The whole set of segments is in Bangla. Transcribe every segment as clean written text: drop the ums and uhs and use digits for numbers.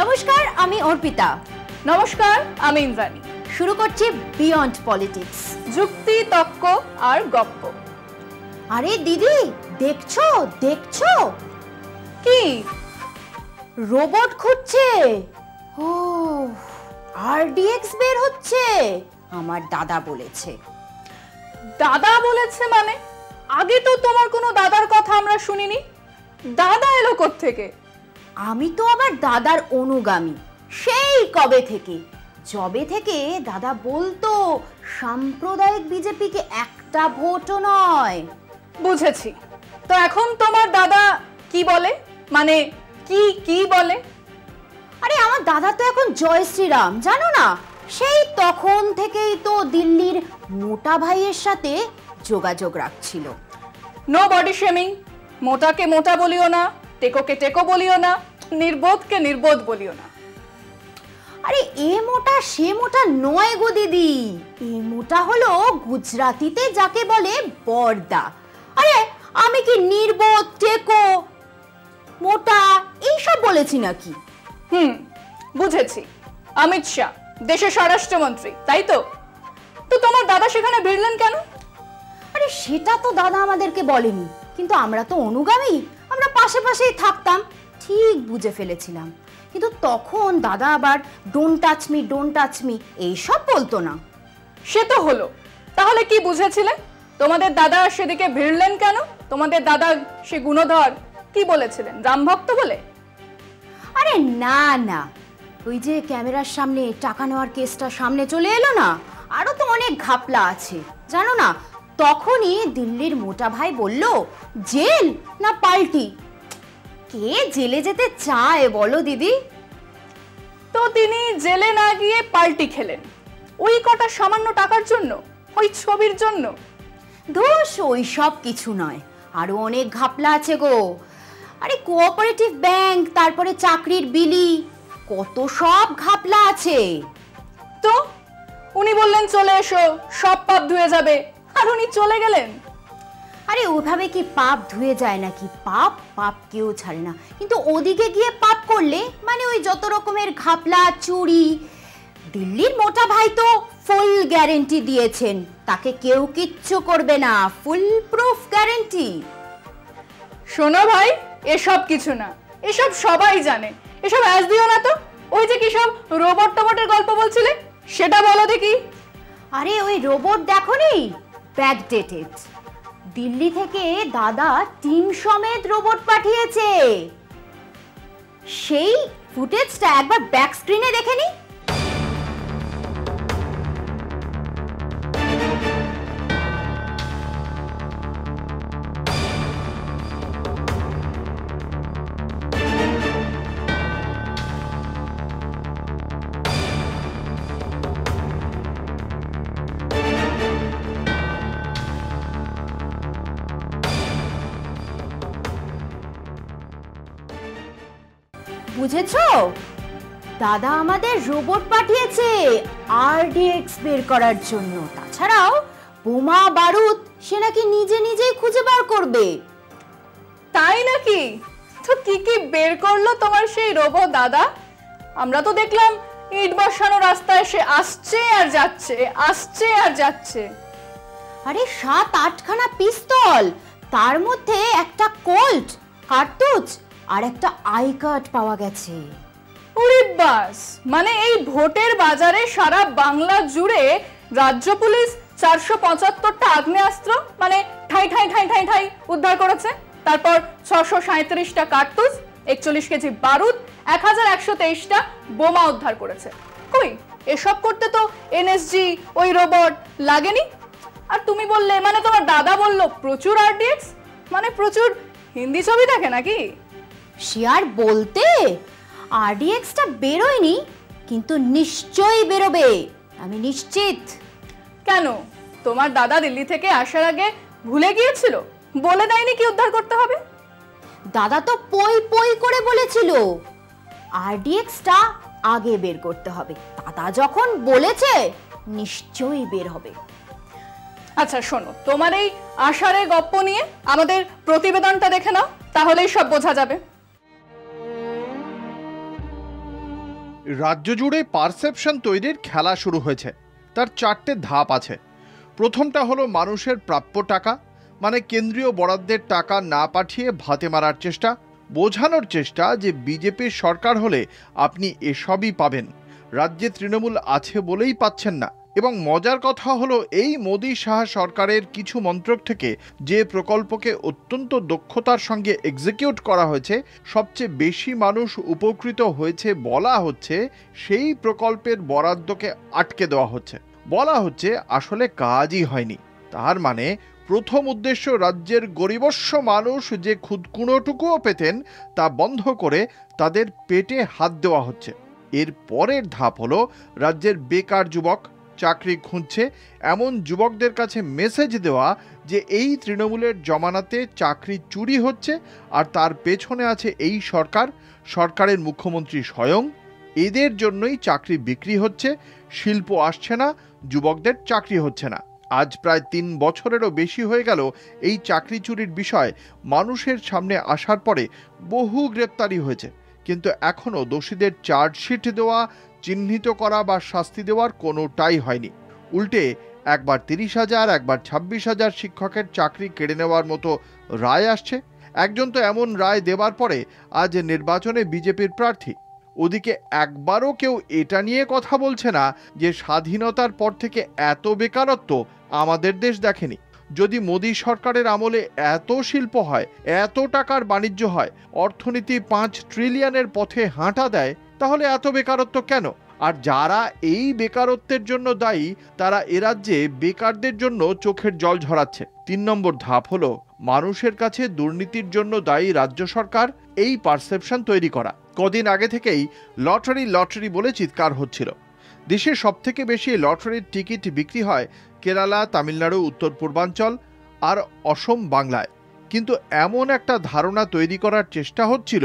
নমস্কার, আমি অর্পিতা। নমস্কার, আমি ইন্দ্রাণী। শুরু করছি বিয়ন্ড পলিটিক্স, যুক্তি, তর্ক আর গপ্প। আরে দিদি, দেখছো দেখছো কি? রোবট খুঁজছে। ও, আরডিএক্স বের হচ্ছে, আমার দাদা বলেছে। দাদা বলেছে মানে? আগে তো তোমার কোনো দাদার কথা আমরা শুনিনি। দাদা এলো কোত্থেকে? আমি তো আবার দাদার অনুগামী, সেই কবে থেকে, যবে থেকে দাদা বলতো সাম্প্রদায়িক বিজেপিকে একটা ভোটও নয়। বুঝেছি। তো এখন তোমার দাদা কি বলে? মানে কি বলে? আরে আমার দাদা তো এখন জয় শ্রীরাম, জানো না? সেই তখন থেকেই তো দিল্লির মোটা ভাইয়ের সাথে যোগাযোগ রাখছিল। No body shaming. মোটাকে মোটা বলিও না, টেকোকে টেকো বলিও না, নির্বোধকে নির্বোধ বলিও না। আরে এ মোটা সে মোটা নয় গো দিদি, এ মোটা হলো গুজরাটিতে যাকে বলে বর্দা। আরে আমি কি নির্বোধ, টেকো, মোটা এইসব বলেছি নাকি? বুঝেছি। অমিত শাহ দেশের স্বরাষ্ট্রমন্ত্রী, তাই তো? তো তোমার দাদা সেখানে ভিড়লেন কেন? আরে সেটা তো দাদা আমাদেরকে বলেনি, কিন্তু আমরা তো অনুগামী, আমরা পাশে পাশেই থাকতাম, ঠিক বুঝে ফেলেছিলাম। কিন্তু তখন দাদা আবার ডোন্ট টাচ মি এইসব বলতো না। সে তো হলো, তাহলে কি বুঝেছিলে? তোমাদের দাদা সেদিকে ভিড়লেন কেন? তোমাদের দাদা সে গুণধর কি বলেছিলেন, রামভক্ত বলে? আরে না না, ওই যে ক্যামেরার সামনে টাকা নেওয়ার কেসটা সামনে চলে এলো না, আরো তো অনেক ঘাপলা আছে জানো না। তখনই দিল্লির মোটা ভাই বলল, জেল না পাল্টি। কে জেলে যেতে চায় বলো দিদি? তো তিনি জেলে না গিয়ে পাল্টি খেলেন ওই কটা সামান্য টাকার জন্য, ওই ছবির জন্য? দোষ ওই সব কিছু নয়, আরো অনেক ঘাপলা আছে গো। আরে কোঅপারেটিভ ব্যাংক, তারপরে চাকরির বিলি, কত সব ঘাপলা আছে। তো উনি বললেন চলে এসো, সব পাপ ধুয়ে যাবে, আর উনি চলে গেলেন। আরে ওভাবে কি পাপ ধুয়ে যায় নাকি? পাপ কেউ ছাড়ে না, কিন্তু ওদিকে গিয়ে পাপ করলে মানে ওই যত রকমের ঘাপলা, চুরি। দিল্লির মোটা ভাই তো ফুল গ্যারেন্টি দিয়েছেন, তাকে কেউ কিচ্ছু করবে না, ফুল প্রুফ গ্যারেন্টি। শোনো ভাই, এসব কিছু না, এসব সবাই জানে, এসব অ্যাজ দিও না তো। ওই যে কি সব রোবট টোবটের গল্প বলছিলে, সেটা বলো দেখি। আরে ওই রোবট দেখোনি, ব্যাকডেটেড। দিল্লি থেকে দাদা টিম সমেত রোবট পাঠিয়েছে, সেই ফুটেজটা একবার ব্যাক স্ক্রিনে দেখে নি। বুঝেছো, দাদা আমাদের রোবট পাঠিয়েছে আরডিএক্স বের করার জন্য। তাছাড়াও বোমা বারুদ সে নাকি নিজেই খুঁজে বার করবে। তাই নাকি? তো কি বের করলো তোমার সেই রোবট দাদা? আমরা তো দেখলাম ইট বসানো রাস্তায় সে আসছে আর যাচ্ছে, আসছে আর যাচ্ছে। আরে 7-8খানা পিস্তল, তার মধ্যে একটা কোল্ট কার্তুজ আর একটা আই কার্ড পাওয়া গেছে। ওরে বাস, মানে এই ভোটের বাজারে সারা বাংলা জুড়ে রাজ্য পুলিশ 475টা আগ্নেয়াস্ত্র মানে ঠাই ঠাই ঠাই ঠাই ঠাই উদ্ধার করেছে। তারপর 637টা কার্তুজ, 41 কেজি বারুদ, 1123টা বোমা উদ্ধার করেছে। কই এসব করতে তো এনএসজি ওই রোবট লাগেনি। আর তুমি বললে, মানে তোমার দাদা বললো প্রচুর আরডিএক্স, মানে প্রচুর হিন্দি ছবি দেখে নাকি? সে আর বলতে, আরডিএক্সটা বেরোয়নি, কিন্তু নিশ্চয়ই বেরোবে, আমি নিশ্চিত। কেন, তোমার দাদা দিল্লি থেকে আসার আগে ভুলে গিয়েছিল? বলে দেয়নি কি উদ্ধার করতে হবে? দাদা তো পই পই করে বলেছিল আরডিএক্সটা আগে বের করতে হবে। দাদা যখন বলেছে নিশ্চয়ই বের হবে। আচ্ছা শোনো, তোমার এই আষাঢ়ে গপ্প নিয়ে আমাদের প্রতিবেদনটা দেখে নাও, তাহলেই সব বোঝা যাবে। রাজ্য জুড়ে পারসেপশন তৈরির খেলা শুরু হয়েছে। তার 4টে ধাপ আছে। প্রথমটা হলো মানুষের প্রাপ্য টাকা, মানে কেন্দ্রীয় বরাদ্দের টাকা না পাঠিয়ে ভাতে মারার চেষ্টা, বোঝানোর চেষ্টা যে বিজেপির সরকার হলে আপনি এসবই পাবেন, রাজ্যে তৃণমূল আছে বলেই পাচ্ছেন না। এবং মজার কথা হলো, এই মোদি শাহ সরকারের কিছু মন্ত্রক থেকে যে প্রকল্পকে অত্যন্ত দক্ষতার সঙ্গে এক্সিকিউট করা হয়েছে, সবচেয়ে বেশি মানুষ উপকৃত হয়েছে বলা হচ্ছে, সেই প্রকল্পের বরাদ্দকে আটকে দেওয়া হচ্ছে। বলা হচ্ছে আসলে কাজই হয়নি। তার মানে প্রথম উদ্দেশ্য রাজ্যের গরিবস্য মানুষ যে খুদকুঁড়োটুকুও পেতেন তা বন্ধ করে তাদের পেটে হাত দেওয়া হচ্ছে। এর পরের ধাপ হলো রাজ্যের বেকার যুবক, চাকরি খুঁজছে এমন যুবকদের কাছে মেসেজ দেওয়া যে এই তৃণমূলের জমানাতে চাকরি চুরি হচ্ছে আর তার পেছনে আছে এই সরকার, সরকারের মুখ্যমন্ত্রী স্বয়ং। এদের জন্যই চাকরি বিক্রি হচ্ছে, শিল্প আসছে না, যুবকদের চাকরি হচ্ছে না। আজ প্রায় 3 বছরেরও বেশি হয়ে গেল এই চাকরি চুরির বিষয় মানুষের সামনে আসার পরে বহু গ্রেপ্তারি হয়েছে, কিন্তু এখনও দোষীদের চার্জশিট দেওয়া, চিহ্নিত করা বা শাস্তি দেওয়ার কোনোটাই হয়নি। উল্টে একবার 30,000, একবার 26,000 শিক্ষকের চাকরি কেড়ে নেওয়ার মতো রায় আসছে। একজন তো এমন রায় দেবার পরে আজ নির্বাচনে বিজেপির প্রার্থী। ওদিকে একবারও কেউ এটা নিয়ে কথা বলছে না যে স্বাধীনতার পর থেকে এত বেকারত্ব আমাদের দেশ দেখেনি। যদি মোদী সরকারের আমলে এত শিল্প হয়, এত টাকার বাণিজ্য হয়, অর্থনীতি 5 ট্রিলিয়নের পথে হাঁটা দেয়, তাহলে এত বেকারত্ব কেন? আর যারা এই বেকারত্বের জন্য দায়ী তারা এ রাজ্যে বেকারদের জন্য চোখের জল ঝরাচ্ছে। 3 নম্বর ধাপ হলো মানুষের কাছে দুর্নীতির জন্য দায়ী রাজ্য সরকার, এই পারসেপশন তৈরি করা। কদিন আগে থেকেই লটারি লটারি বলে চিৎকার হচ্ছিল। দেশের সবথেকে বেশি লটারির টিকিট বিক্রি হয় কেরালা, তামিলনাড়ু, উত্তর পূর্বাঞ্চল আর অসম, বাংলায়। কিন্তু এমন একটা ধারণা তৈরি করার চেষ্টা হচ্ছিল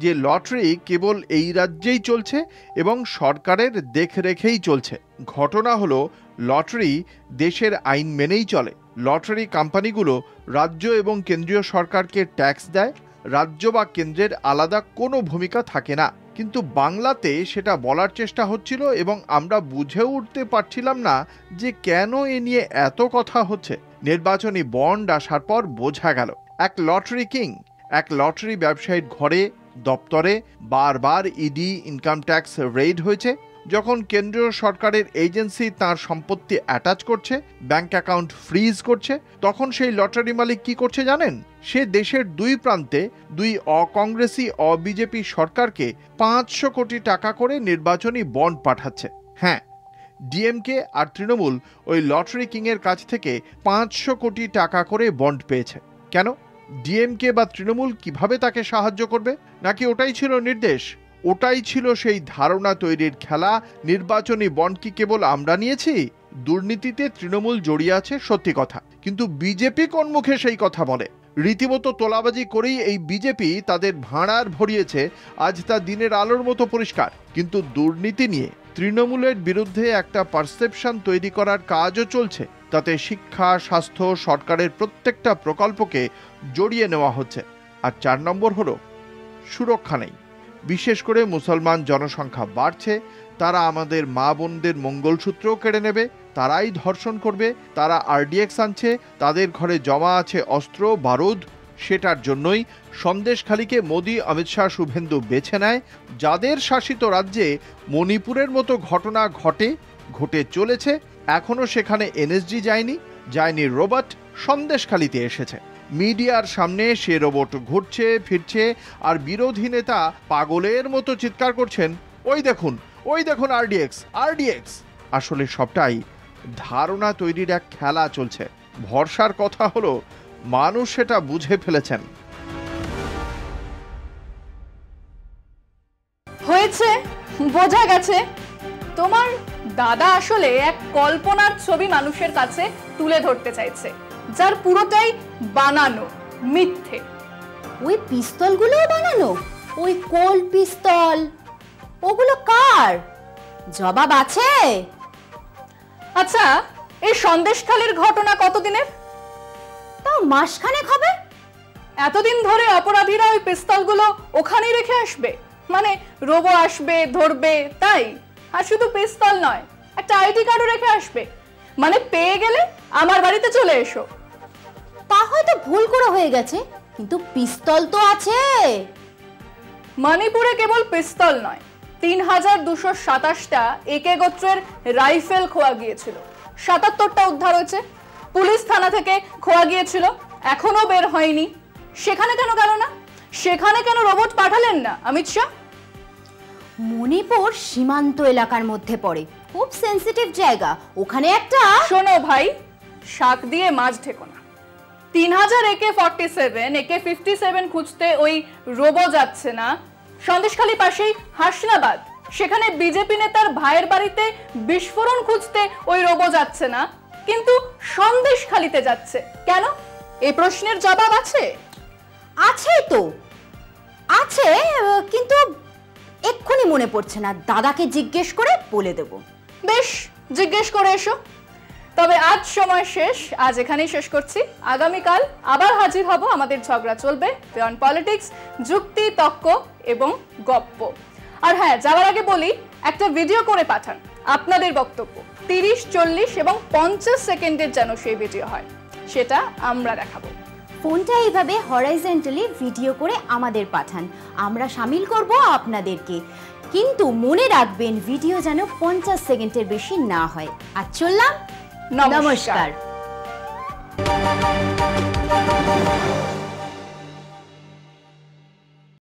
যে লটারি কেবল এই রাজ্যেই চলছে এবং সরকারের দেখরেখেই চলছে। ঘটনা হলো, লটারি দেশের আইন মেনেই চলে। লটারি কোম্পানিগুলো রাজ্য এবং কেন্দ্রীয় সরকারকে ট্যাক্স দেয়, রাজ্য বা কেন্দ্রের আলাদা কোনো ভূমিকা থাকে না। কিন্তু বাংলাতে সেটা বলার চেষ্টা হচ্ছিল এবং আমরা বুঝে উঠতে পারছিলাম না যে কেন এ নিয়ে এত কথা হচ্ছে। নির্বাচনী বন্ড আসার পর বোঝা গেল, এক লটারি কিং, এক লটারি ব্যবসায়ীর ঘরে, দপ্তরে বারবার ইডি, ইনকাম ট্যাক্স রেইড হয়েছে। যখন কেন্দ্রীয় সরকারের এজেন্সি তার সম্পত্তি অ্যাটাচ করছে, ব্যাংক অ্যাকাউন্ট ফ্রিজ করছে, তখন সেই লটারি মালিক কি করছে জানেন? সে দেশের 2 প্রান্তে 2 অকংগ্রেসি অবিজেপি সরকারকে 500 কোটি টাকা করে নির্বাচনী বন্ড পাঠাচ্ছে। হ্যাঁ, ডিএমকে আর তৃণমূল ওই লটারি কিংয়ের কাছ থেকে 500 কোটি টাকা করে বন্ড পেয়েছে। কেন? ডিএমকে বা তৃণমূল কিভাবে তাকে সাহায্য করবে? নাকি ওটাই ছিল নির্দেশ? ওটাই ছিল সেই ধারণা তৈরির খেলা? নির্বাচনী বন্ড কি কেবল আমরা নিয়েছি? দুর্নীতিতে তৃণমূল জড়িয়ে আছে সত্যি কথা, কিন্তু বিজেপি কোন মুখে সেই কথা বলে? রীতিমতো তোলাবাজি করেই এই বিজেপি তাদের ভাঁড়ার ভরিয়েছে, আজ তা দিনের আলোর মতো পরিষ্কার। কিন্তু দুর্নীতি নিয়ে তৃণমূলের বিরুদ্ধে একটা পারসেপশন তৈরি করার কাজও চলছে। তাতে শিক্ষা, স্বাস্থ্য, সরকারের প্রত্যেকটা প্রকল্পকে জড়িয়ে নেওয়া হচ্ছে। আর 4 নম্বর হলো সুরক্ষা নেই। বিশেষ করে মুসলমান জনসংখ্যা বাড়ছে, তারা আমাদের মা বোনদের মঙ্গলসূত্রও কেড়ে নেবে, তারাই ধর্ষণ করবে, তারা আরডিএক্স আনছে, তাদের ঘরে জমা আছে অস্ত্র, বারুদ। সেটার জন্যই সন্দেশখালিকে মোদি, অমিত শাহ, শুভেন্দু বেছে নেয়। যাদের শাসিত রাজ্যে মণিপুরের মতো ঘটনা ঘটে চলেছে, এখনও সেখানে এনএসজি যায়নি রোবট, সন্দেশখালিতে এসেছে। মিডিয়ার সামনে সে রোবট ঘুরছে ফিরছে, আর বিরোধী নেতা পাগলের মতো চিৎকার করছেন, ওই দেখুন আরডিএক্স। আসলে সবটাই ধারণা তৈরির এক খেলা চলছে। ভরসার কথা হলো মানুষ সেটা বুঝে ফেলেছেন। হয়েছে, বোঝা গেছে। তোমার দাদা আসলে এক কল্পনার ছবি মানুষের কাছে তুলে ধরতে চাইছে, যার পুরোটাই বানানো, মিথ্যে। ওই পিস্তলগুলোও বানানো? ওই কোল্ড পিস্তল, ওগুলো কার? জবাব আছে? আচ্ছা, এই সন্দেশখালির ঘটনা কতদিনের? তাও মাসখানেক হবে। এতদিন ধরে অপরাধীরা ওই পিস্তলগুলো ওখানেই রেখে আসবে? মানে রোবো আসবে ধরবে তাই? আর শুধু পিস্তল নয়, একটা আইডি কার্ডও রেখে আসবে, মানে পেয়ে গেলে আমার বাড়িতে চলে এসো। তা হয়তো ভুল করে হয়ে গেছে, কিন্তু পিস্তল তো আছে। মণিপুরে কেবল পিস্তল নয়, ৩,২২৭টা একে গোত্রের রাইফেল খোয়া গিয়েছিল, ৭৭টা উদ্ধার হয়েছে। পুলিশ থানা থেকে খোয়া গিয়েছিল, এখনো বের হয়নি। সেখানে কেন গেল না? সেখানে কেন রোবট পাঠালেন না অমিত শাহ? মণিপুর সীমান্ত এলাকার মধ্যে পড়ে, খুব সেনসিটিভ জায়গা, ওখানে একটা। শোনো ভাই, শাক দিয়ে মাছ ঢেকো না। ৩,০০০ AK-47 AK-57 খুঁজতে ওই রোবো যাচ্ছে না। সন্দেশখালী পাশেই হাসনাবাদ, সেখানে বিজেপি নেতার ভাইয়ের বাড়িতে বিস্ফোরণ খুঁজতে ওই রোবো যাচ্ছে না, কিন্তু সন্দেশখালীতে যাচ্ছে কেন? এই প্রশ্নের জবাব আছে? আছেই তো, আছে, কিন্তু এক্ষুনি মনে পড়ছে না। দাদাকে জিজ্ঞেস করে বলে দেব। বেশ, জিজ্ঞেস করে এসো। তবে আজ সময় শেষ, আজ এখানেই শেষ করছি। আগামীকাল আবার হাজির হব, আমাদের ঝগড়া চলবে বিয়ন্ড পলিটিক্স, যুক্তি, তর্ক এবং গপ্প। আর হ্যাঁ, যাওয়ার আগে বলি, একটা ভিডিও করে পাঠান আপনাদের বক্তব্য, 30, 40 এবং 50 সেকেন্ডের যেন সেই ভিডিও হয়, সেটা আমরা দেখাবো। ফোনটা এইভাবে হরাইজন্টালি ভিডিও করে আমাদের পাঠান, আমরা শামিল করব আপনাদেরকে। কিন্তু মনে রাখবেন, ভিডিও যেন 50 সেকেন্ডের বেশি না হয়। আর চললাম, নমস্কার।